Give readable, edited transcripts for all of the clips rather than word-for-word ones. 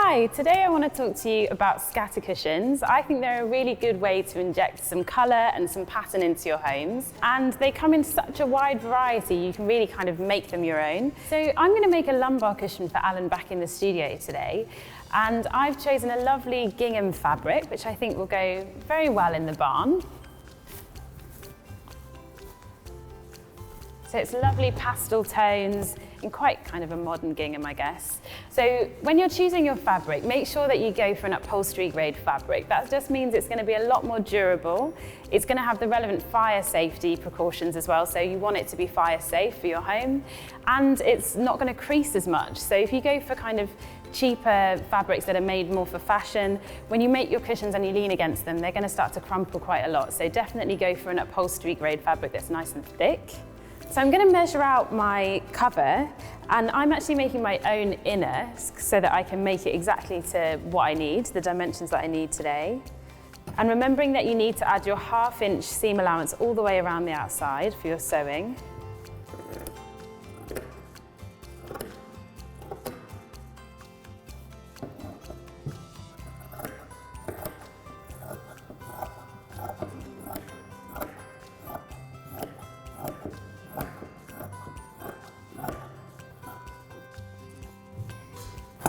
Hi, today I want to talk to you about scatter cushions. I think they're a really good way to inject some colour and some pattern into your homes, and they come in such a wide variety you can really kind of make them your own. So I'm going to make a lumbar cushion for Alan back in the studio today, and I've chosen a lovely gingham fabric which I think will go very well in the barn. So it's lovely pastel tones in quite kind of a modern gingham, I guess. So when you're choosing your fabric, make sure that you go for an upholstery grade fabric. That just means it's going to be a lot more durable. It's going to have the relevant fire safety precautions as well, so you want it to be fire safe for your home. And it's not going to crease as much. So if you go for kind of cheaper fabrics that are made more for fashion, when you make your cushions and you lean against them, they're going to start to crumple quite a lot. So definitely go for an upholstery grade fabric that's nice and thick. So I'm going to measure out my cover, and I'm actually making my own inner so that I can make it exactly to what I need, the dimensions that I need today. And remembering that you need to add your ½ inch seam allowance all the way around the outside for your sewing.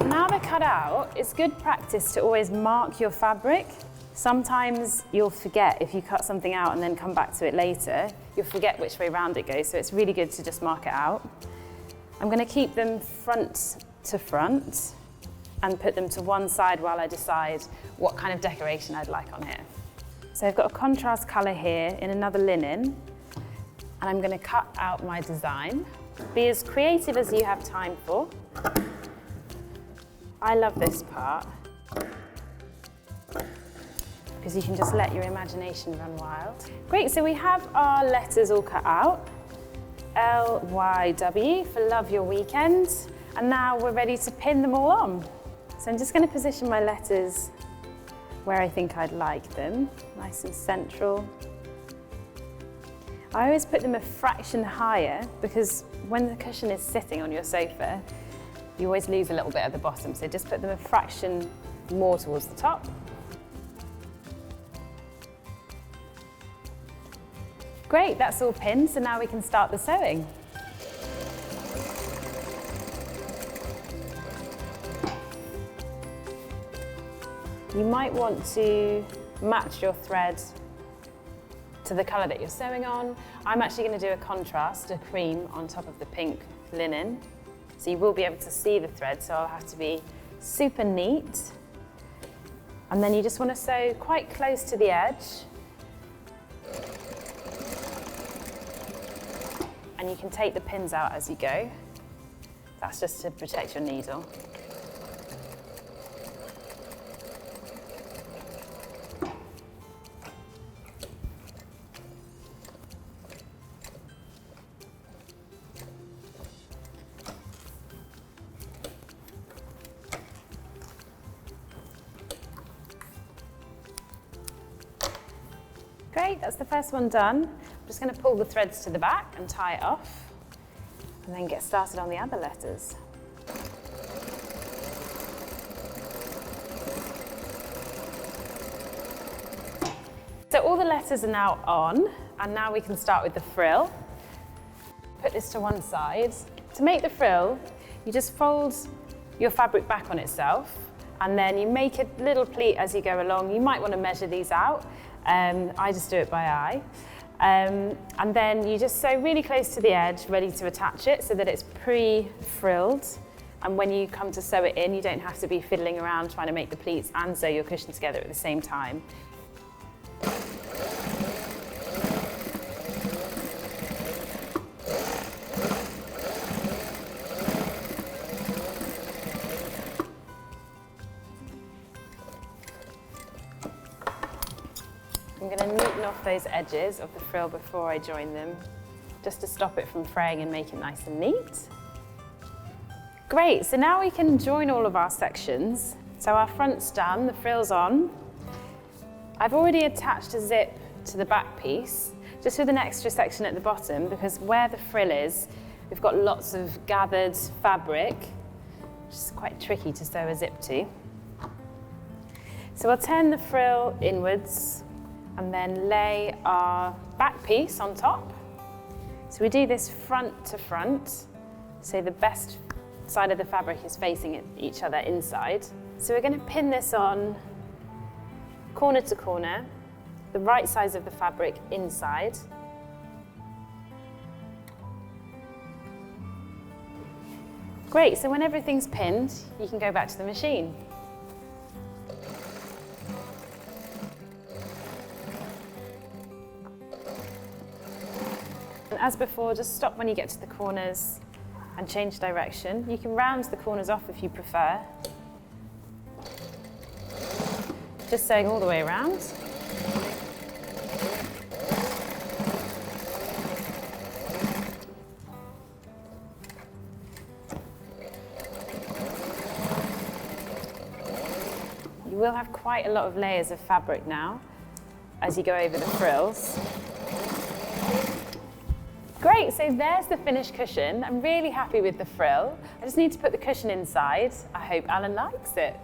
Now they're cut out, it's good practice to always mark your fabric. Sometimes you'll forget if you cut something out and then come back to it later, you'll forget which way round it goes, so it's really good to just mark it out. I'm going to keep them front to front and put them to one side while I decide what kind of decoration I'd like on here. So I've got a contrast colour here in another linen, and I'm going to cut out my design. Be as creative as you have time for. I love this part because you can just let your imagination run wild. Great, so we have our letters all cut out. LYW for Love Your Weekend. And now we're ready to pin them all on. So I'm just going to position my letters where I think I'd like them, nice and central. I always put them a fraction higher because when the cushion is sitting on your sofa, you always lose a little bit at the bottom, so just put them a fraction more towards the top. Great, that's all pinned, so now we can start the sewing. You might want to match your thread to the colour that you're sewing on. I'm actually going to do a contrast, a cream on top of the pink linen. So you will be able to see the thread, so I'll have to be super neat. And then you just want to sew quite close to the edge. And you can take the pins out as you go. That's just to protect your needle. Great, that's the first one done. I'm just going to pull the threads to the back and tie it off, and then get started on the other letters. So all the letters are now on, and now we can start with the frill. Put this to one side. To make the frill, you just fold your fabric back on itself, and then you make a little pleat as you go along. You might want to measure these out. I just do it by eye. And then you just sew really close to the edge, ready to attach it so that it's pre-frilled. And when you come to sew it in, you don't have to be fiddling around trying to make the pleats and sew your cushion together at the same time. I'm going to neaten off those edges of the frill before I join them, just to stop it from fraying and make it nice and neat. Great, so now we can join all of our sections. So our front's done, the frill's on. I've already attached a zip to the back piece, just with an extra section at the bottom, because where the frill is, we've got lots of gathered fabric which is quite tricky to sew a zip to. So we'll turn the frill inwards and then lay our back piece on top. So we do this front to front, so the best side of the fabric is facing each other inside. So we're going to pin this on corner to corner, the right size of the fabric inside. Great, so when everything's pinned, you can go back to the machine. And as before, just stop when you get to the corners and change direction. You can round the corners off if you prefer. Just sewing all the way around. You will have quite a lot of layers of fabric now as you go over the frills. Great, so there's the finished cushion. I'm really happy with the frill. I just need to put the cushion inside. I hope Alan likes it.